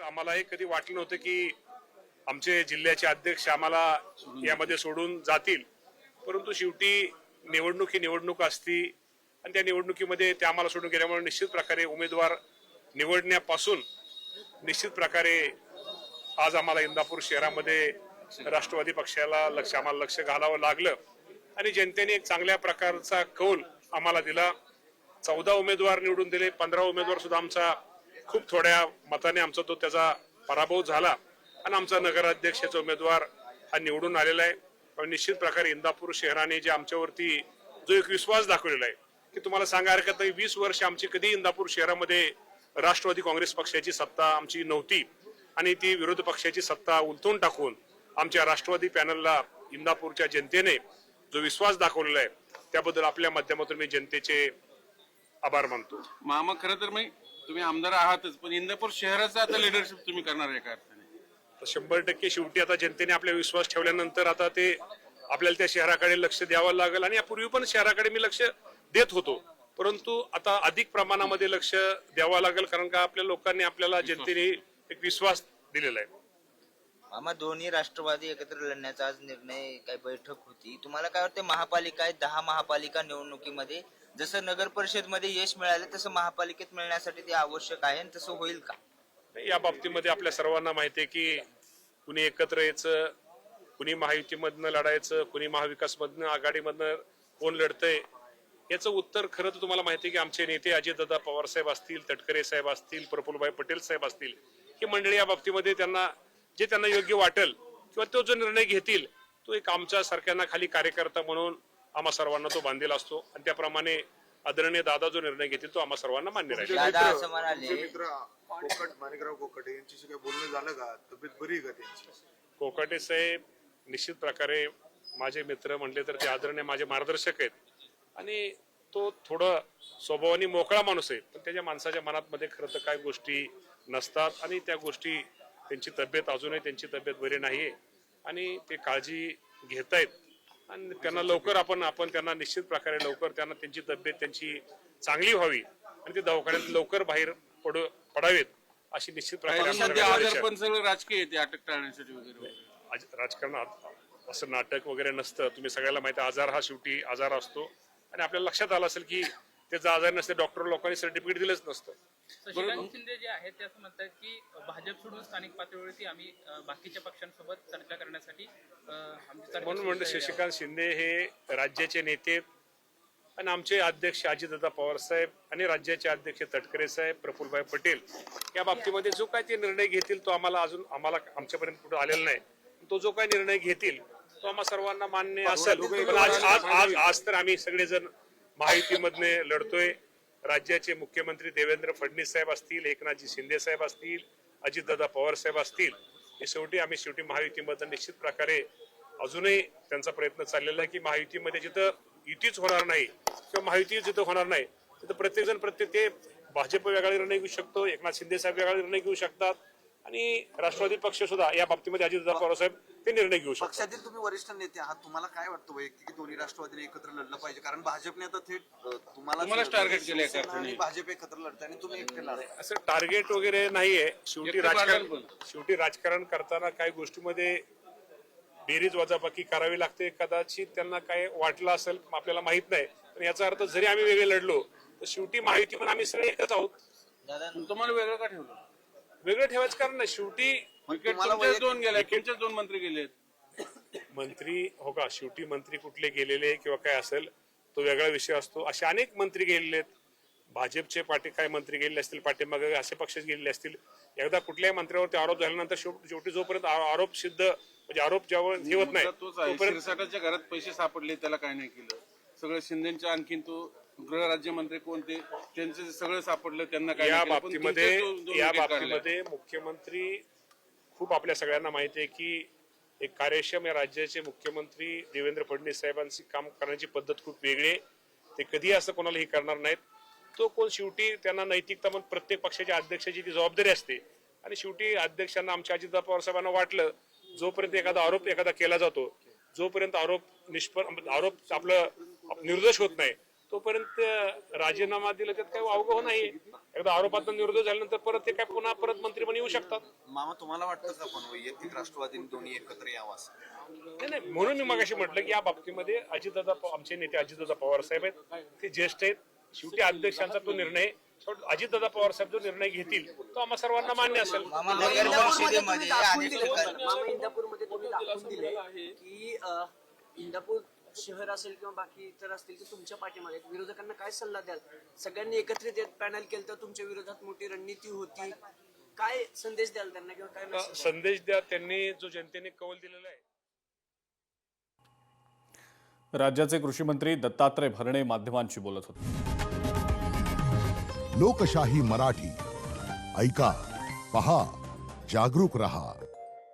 आम्हालाही कधी वाटलं नव्हतं की आमचे जिल्ह्याचे अध्यक्ष आम्हाला यामध्ये सोडून जातील, परंतु शेवटी निवडणूक ही निवडणूक असती आणि त्या निवडणुकीमध्ये ते आम्हाला सोडून गेल्यामुळे निश्चित प्रकारे उमेदवार निवडण्यापासून निश्चित प्रकारे आज आम्हाला इंदापूर शहरामध्ये राष्ट्रवादी पक्षाला आम्हाला लक्ष घालावं लागलं आणि जनतेने एक चांगल्या प्रकारचा कौल आम्हाला दिला। 14 उमेदवार निवडून दिले, 15 उमेदवार सुद्धा आमचा खूप थोड्या मताने आमचा तो त्याचा पराभव झाला आणि आमचा नगराध्यक्षाचा उमेदवार हा निवडून आलेला आहे। पण निश्चित प्रकारे इंदापूर शहराने जे आमच्यावरती जो एक विश्वास दाखवलेला आहे की तुम्हाला सांगा हरकत नाही, 20 वर्ष आमची कधी इंदापूर शहरामध्ये राष्ट्रवादी काँग्रेस पक्षाची सत्ता आमची नव्हती आणि ती विरोधी पक्षाची सत्ता उलटून टाकून आमच्या राष्ट्रवादी पॅनलला इंदापूरच्या जनतेने जो विश्वास दाखवलेला आहे त्याबद्दल आपल्या माध्यमातून मी जनतेचे आभार मानतो। मामा, खरं तर मी तुम्ही आमदार आहातच, पण इंदापूर शहराचं आता लिडरशिप तुम्ही करणार आहे का अर्थाने? 100% शेवटी आता जनतेने आपल्या विश्वास ठेवल्यानंतर आता ते आपल्याला त्या शहराकडे लक्ष द्यावं लागेल आणि यापूर्वी पण शहराकडे मी लक्ष देत होतो, परंतु आता अधिक प्रमाणामध्ये लक्ष द्यावं लागेल, कारण का आपल्या लोकांनी आपल्याला जनतेने एक विश्वास दिलेला आहे। मामा, दोन्ही राष्ट्रवादी एकत्र लढण्याचा आज निर्णय काय बैठक होती, तुम्हाला काय वाटतं महापालिका आहे 10 महापालिका निवडणुकीमध्ये जसं नगर परिषद मध्ये यश मिळालं तसं महापालिकेत मिळण्यासाठी ते आवश्यक आहे आणि तसं होईल का? या बाबतीमध्ये आपल्या सर्वांना माहिती आहे की कुणी एकत्र यायचं, कुणी महायुतीमधनं लढायचं, कुणी महाविकासमधनं आघाडीमधनं कोण लढतंय, याचं उत्तर खरं तर तुम्हाला माहिती आहे की आमचे नेते अजितदादा पवार साहेब असतील, तटकरे साहेब असतील, प्रफुल्लभाई पटेल साहेब असतील, ही मंडळी या बाबतीमध्ये त्यांना योग्य वाटेल किंवा तो जो निर्णय घेतील तो एक आमच्या सारख्यांना खाली कार्यकर्ता म्हणून आम्हा सर्वांना तो बांधलेला असतो आणि त्याप्रमाणे आदरणीय दादा जो निर्णय घेतील तो आम्हा सर्वांना मान्य राहील। दादा असं म्हणाले, मित्र माणिकराव कोकाटे यांच्याशी काही बोलणं झालं का? तब्येत बरी आहे का त्यांची? कोकाटे साहेब निश्चित प्रकारे माझे मित्र म्हणले तर ते आदरणीय माझे मार्गदर्शक आहेत आणि तो थोडं स्वभावाने मोकळा माणूस आहे, पण त्याच्या माणसाच्या मनात मध्ये खरं तर काही गोष्टी नसतात आणि त्या गोष्टी त्यांची तब्येत अजूनही त्यांची तब्येत बरी नाहीये आणि ते काळजी घेतायत आणि त्यांना लवकर आपण त्यांना निश्चित प्रकारे लवकर त्यांना त्यांची तब्येत त्यांची चांगली व्हावी आणि ते दवाखान्यात लवकर बाहेर पडावेत अशी निश्चित प्रकारे पण सगळं राजकीय आहे ते अटक टाळण्यासाठी वगैरे राजकारणात असं नाटक वगैरे नसतं। तुम्ही सगळ्याला माहिती, आजार हा शेवटी आजार असतो आणि आपल्याला लक्षात आलं असेल की त्याचा आजार नसते, डॉक्टर लोकांनी सर्टिफिकेट दिलंच नसतं। शशिकांत शिंदे जे आहेत ते असं म्हणतात की भाजप सोडून स्थानिक पातळीवरती आम्ही बाकीच्या पक्षांसोबत चर्चा करण्यासाठी म्हणून म्हणलं शशिकांत शिंदे हे राज्याचे नेते आणि आमचे अध्यक्ष अजितदादा पवार साहेब आणि राज्याचे अध्यक्ष तटकरे साहेब, प्रफुल्लभाई पटेल या बाबतीमध्ये जो काय ते निर्णय घेतील तो आम्हाला आमच्यापर्यंत कुठे आलेला नाही, तो जो काय निर्णय घेतील तो आम्हा सर्वांना मान्य असेल। पण आज तर आम्ही सगळेजण महायुतीमधने लढतोय। राज्याचे मुख्यमंत्री देवेंद्र फडणवीस साहेब असतील, एकनाथजी शिंदे साहेब असतील, अजितदादा पवार साहेब असतील, हे शेवटी महायुतीमधून निश्चित प्रकारे अजूनही त्यांचा प्रयत्न चाललेला आहे की महायुतीमध्ये जिथं युतीच होणार नाही किंवा महायुती जिथं होणार नाही तिथं प्रत्येक ते भाजप वेगळा निर्णय घेऊ शकतो, एकनाथ शिंदे साहेब वेगळा निर्णय घेऊ शकतात आणि राष्ट्रवादी पक्ष सुद्धा या बाबतीमध्ये अजितदादा पवार साहेब ते निर्णय घेऊ शकतात। पक्षातील तुम्ही वरिष्ठ नेते आहात, तुम्हाला काय वाटतं वैयक्तिक की दोन्ही राष्ट्रवादीने एकत्र लढलं पाहिजे? कारण भाजपने आता थेट तुम्हाला टार्गेट केलंय आणि भाजप एकत्र लढताय आणि तुम्ही एकटे लढाय, असं टार्गेट वगैरे नाहीये। शेवटी राजकारण करताना काही गोष्टीमध्ये बेरीज वजाबाकी करावी लागते। कदाचित त्यांना काय वाटलं असेल आपल्याला माहित नाही, पण याचा अर्थ जरी आम्ही वेगळे लढलो तर शेवटी माहिती पण आम्ही सगळे एकच आहोत। तुम्हाला वेगळं का ठेवलं? वेगळं ठेवायचं कारण नाही, शेवटी दोन मंत्री गेलेत मंत्री हो का, शेवटी मंत्री कुठले गेलेले किंवा काय असेल तो वेगळा विषय असतो। असे अनेक मंत्री गेलेले, भाजपचे काही मंत्री गेलेले असतील, पाठीमागे असे पक्ष गेलेले असतील। एकदा कुठल्याही मंत्र्यावरती आरोप झाल्यानंतर शेवटी जोपर्यंत आरोप सिद्ध म्हणजे आरोप ज्यावर ठेवत नाही तोपर्यंत घरात पैसे सापडले त्याला काय नाही केलं, सगळं शिंदेच्या आणखीन तो गृह राज्यमंत्री कोणते त्यांचे सगळं सापडलं त्यांना काय। या बाबतीमध्ये मुख्यमंत्री खूप आपल्या सगळ्यांना माहिती आहे की एक कार्यक्षम या राज्याचे मुख्यमंत्री देवेंद्र फडणवीस साहेबांची काम करण्याची पद्धत खूप वेगळी आहे। ते कधी असं कोणालाही करणार नाहीत। तो कोण शेवटी त्यांना नैतिकता म्हणून प्रत्येक पक्षाच्या अध्यक्षाची ती जबाबदारी असते आणि शेवटी अध्यक्षांना आमच्या अजितदादा पवार साहेबांना वाटलं जोपर्यंत एखादा केला जातो, जोपर्यंत आरोप आपलं निर्दोष होत नाही तोपर्यंत राजीनामा दिला त्यात काही अवघड नाही. एकदा आरोपात निवृत्त झाल्यानंतर परत ते काय पुन्हा मंत्रिपदी येऊ शकतात. मामा तुम्हाला वाटतं का पण वैयक्तिक राष्ट्रवादी दोन्ही एकत्र यावं असं? नाही, म्हणून मी मगाशी म्हटलं की या बाबतीमध्ये आमचे नेते अजितदादा पवार साहेब आहेत, ते ज्येष्ठ आहेत. शेवटी अध्यक्षांचा तो निर्णय, अजितदादा पवार साहेब जो निर्णय घेतील तो आम्हा सर्वांना मान्य असेल. मामा, नगर परिषदेमध्ये अनेक ठिकाणी मामा इंदापूरमध्ये तुम्ही दाखवून दिले की इंदापूर शहर असेल किंवा बाकी इतर असतील की तुमच्या पाठीमागे आहेत. विरोधकांना काय सल्ला द्याल? सगळ्यांनी एकत्रित येत पॅनल केलं तर तुमच्या विरोधात मोठी रणनीती होती. काय संदेश द्याल त्यांना किंवा काय message द्याल? संदेश द्या, त्यांनी जो जनतेने कौल दिलेला आहे. राज्याचे कृषी मंत्री दत्तात्रय भरणे माध्यमांशी बोलत होते. लोकशाही मराठी ऐका, पहा, जागरूक रहा.